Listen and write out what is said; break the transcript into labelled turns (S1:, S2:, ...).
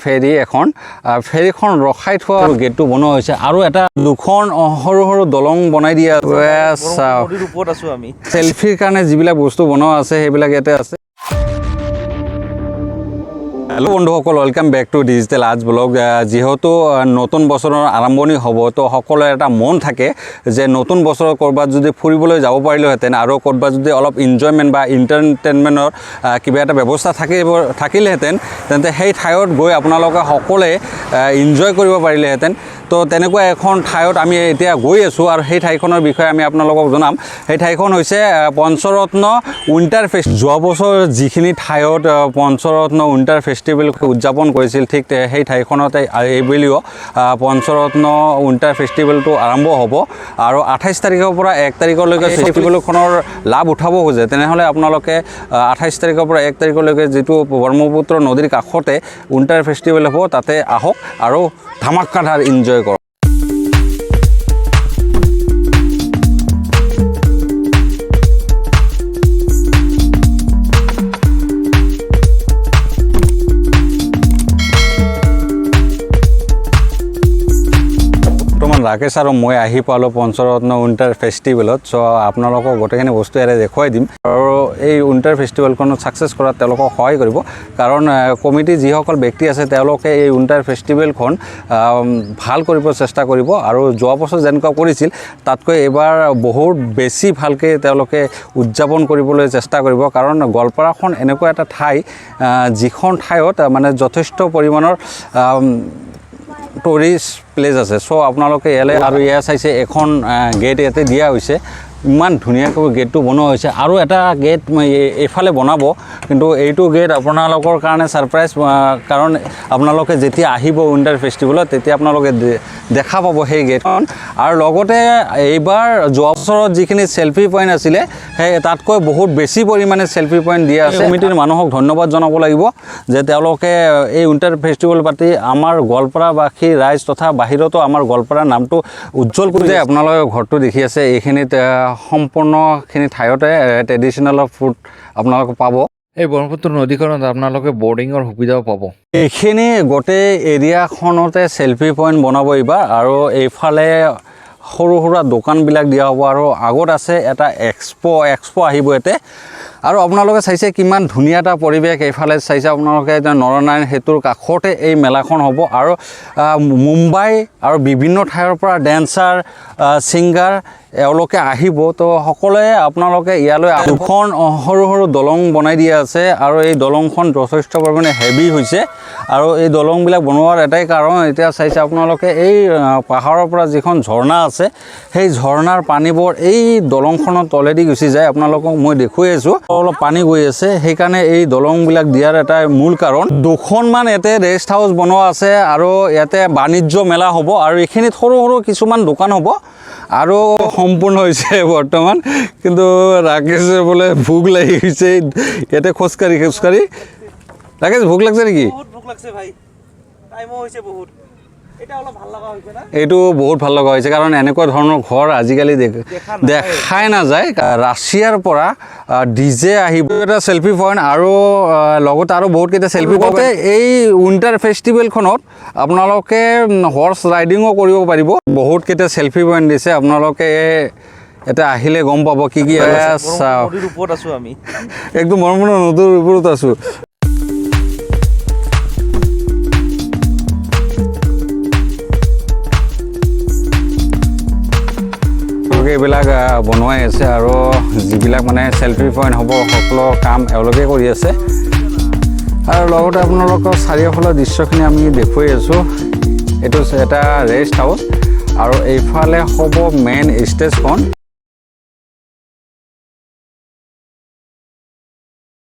S1: ferry এখন ফেৰীখন ৰখাই থোৱা গেটটো বনোৱা হৈছে আৰু এটা দুখন সৰু সৰু দলং বনাই দিয়া আছে
S2: নদীৰ ওপৰত আছো আমি
S1: সেলফিৰ কাৰণে যিবিলাক বস্তু বনোৱা আছে সেইবিলাক ইয়াতে আছে হেল্ল' বন্ধুসকল welcome back to digital arts blog যেহেতু নতুন বছৰৰ আৰম্ভণি হ'ব তো সকলোৰে এটা মন থাকে যে নতুন বছৰত ক'ৰবাত যদি ফুৰিবলৈ যাব পাৰিলেহেঁতেন আৰু ক'ৰবাত যদি অলপ এনজয়মেণ্ট বা এণ্টাৰটেইনমেণ্টৰ কিবা এটা ব্যৱস্থা থাকিলেহেঁতেন তেন্তে সেই ঠাইত গৈ আপোনালোকে সকলোৱে এনজয় কৰিব পাৰিলেহেঁতেন তো তেনেকুৱা এখন ঠাইত আমি এতিয়া গৈ আছোঁ আৰু সেই ঠাইখনৰ বিষয়ে আমি আপোনালোকক জনাম সেই ঠাইখন হৈছে পঞ্চৰত্ন উইণ্টাৰ ফেষ্টিভেল যোৱা বছৰ যিখিনি ঠাইত পঞ্চৰত্ন উইণ্টাৰ ফেষ্টিভেল উদযাপন কৰিছিল ঠিক সেই ঠাইখনতে এইবুলিও পঞ্চৰত্ন উইণ্টাৰ ফেষ্টিভেলটো আৰম্ভ হ'ব আৰু 28 তাৰিখৰ পৰা 1 তাৰিখলৈকে ফেষ্টিভেলখনৰ লাভ উঠাব খোজে তেনেহ'লে আপোনালোকে 28 তাৰিখৰ পৰা 1 তাৰিখলৈকে যিটো ব্ৰহ্মপুত্ৰ নদীৰ কাষতে উইণ্টাৰ ফেষ্টিভেল হ'ব তাতে আহক আৰু ধামাকাধাৰ এনজয় কৰক ৰাকেশ আৰু মই আহি পালোঁ পঞ্চৰত্ন উইণ্টাৰ ফেষ্টিভেলত চ' আপোনালোকক গোটেইখিনি বস্তু ইয়াৰে দেখুৱাই দিম আৰু এই উইণ্টাৰ ফেষ্টিভেলখনত ছাকচেছ কৰাত তেওঁলোকক সহায় কৰিব কাৰণ কমিটি যিসকল ব্যক্তি আছে তেওঁলোকে এই উইণ্টাৰ ফেষ্টিভেলখন ভাল কৰিব চেষ্টা কৰিব আৰু যোৱা বছৰ যেনেকুৱা কৰিছিল তাতকৈ এইবাৰ বহুত বেছি ভালকৈ তেওঁলোকে উদযাপন কৰিবলৈ চেষ্টা কৰিব কাৰণ গোৱালপাৰাখন এনেকুৱা এটা ঠাই যিখন ঠাইত মানে যথেষ্ট পৰিমাণৰ টুৰিষ্ট প্লেচ আছে চ' আপোনালোকে ইয়ালৈ আৰু ইয়াত চাইছে এখন গেট ইয়াতে দিয়া হৈছে ইমান ধুনীয়াকৈ গেটটো বনোৱা হৈছে আৰু এটা গেট এইফালে বনাব কিন্তু এইটো গেট আপোনালোকৰ কাৰণে ছাৰপ্ৰাইজ কাৰণ আপোনালোকে যেতিয়া আহিব উইণ্টাৰ ফেষ্টিভেলত তেতিয়া আপোনালোকে দেখা পাব সেই গেটখন আৰু লগতে এইবাৰ যোৱা বছৰত যিখিনি চেল্ফি পইণ্ট আছিলে সেই তাতকৈ বহুত বেছি পৰিমাণে চেল্ফি পইণ্ট দিয়া আছে কমিটিৰ মানুহক ধন্যবাদ জনাব লাগিব যে তেওঁলোকে এই উইণ্টাৰ ফেষ্টিভেল পাতি আমাৰ গোৱালপাৰাবাসী ৰাইজ তথা বাহিৰতো আমাৰ গোৱালপাৰাৰ নামটো উজ্জ্বল কৰি যায় আপোনালোকে ঘৰটো দেখি আছে এইখিনিত সম্পূৰ্ণখিনি ঠাইতে ট্ৰেডিশ্যনেল ফুড আপোনালোকে পাব
S2: এই ব্ৰহ্মপুত্ৰ নদীখনত আপোনালোকে বৰ্ডিঙৰ সুবিধাও পাব
S1: এইখিনি গোটেই এৰিয়াখনতে চেল্ফি পইণ্ট বনাব এইবাৰ আৰু এইফালে সৰু সুৰা দোকানবিলাক দিয়া হ'ব আৰু আগত আছে এটা এক্সপ' আহিব ইয়াতে আৰু আপোনালোকে চাইছে কিমান ধুনীয়া এটা পৰিৱেশ এইফালে চাইছে আপোনালোকে নৰনাৰায়ণ সেতুৰ কাষতে এই মেলাখন হ'ব আৰু মুম্বাই আৰু বিভিন্ন ঠাইৰ পৰা ডেন্সাৰ ছিংগাৰ এওঁলোকে আহিব তো সকলোৱে আপোনালোকে ইয়ালৈ দুখন সৰু সৰু দলং বনাই দিয়া আছে আৰু এই দলংখন যথেষ্ট পৰিমাণে হেভি হৈছে আৰু এই দলংবিলাক বনোৱাৰ এটাই কাৰণ এতিয়া চাইছে আপোনালোকে এই পাহাৰৰ পৰা যিখন ঝৰ্ণা আছে সেই ঝৰ্ণাৰ পানীবোৰ এই দলংখনৰ তলেদি গুচি যায় আপোনালোকক মই দেখুৱাই আছোঁ অলপ পানী গৈ আছে সেইকাৰণে এই দলংবিলাক দিয়াৰ এটাই মূল কাৰণ দুখনমান ইয়াতে ৰেষ্ট হাউচ বনোৱা আছে আৰু ইয়াতে বাণিজ্য মেলা হ'ব আৰু এইখিনিত সৰু সৰু কিছুমান দোকান হ'ব আৰু সম্পূৰ্ণ হৈছে বৰ্তমান কিন্তু ৰাকেশে বোলে ভোক লাগি গৈছে ইয়াতে খোজকাঢ়ি ৰাকেশ ভোক লাগছে নেকি
S2: ভোক লাগছে ভাই টাইমো হৈছে বহুত এটা অলপ ভাল লগা হৈছে না
S1: এইটো বহুত ভাল লগা হৈছে কাৰণ এনেকুৱা ধৰণৰ ঘৰ আজিকালি দেখাই নাযায় ৰাছিয়াৰ পৰা ডিজে আহিব এটা চেল্ফি পইণ্ট আৰু লগতে আৰু বহুতকেইটা চেল্ফি পইণ্ট এই উইণ্টাৰ ফেষ্টিভেলখনত আপোনালোকে হৰ্চ ৰাইডিঙো কৰিব পাৰিব বহুতকেইটা চেল্ফি পইণ্ট দিছে আপোনালোকে এটা আহিলে গম পাব কি কি
S2: নদীৰ ওপৰত আছো আমি
S1: একদম ব্ৰহ্মপুত্ৰ নদীৰ ওপৰত আছোঁ এইবিলাক বনোৱাই আছে আৰু যিবিলাক মানে চেল্ফি পইণ্ট হ'ব সকলো কাম এওঁলোকে কৰি আছে আৰু লগতে আপোনালোকৰ চাৰিওফালৰ দৃশ্যখিনি আমি দেখুৱাই আছোঁ এইটো এটা ৰেষ্ট হাউচ আৰু এইফালে হ'ব মেইন ষ্টেজখন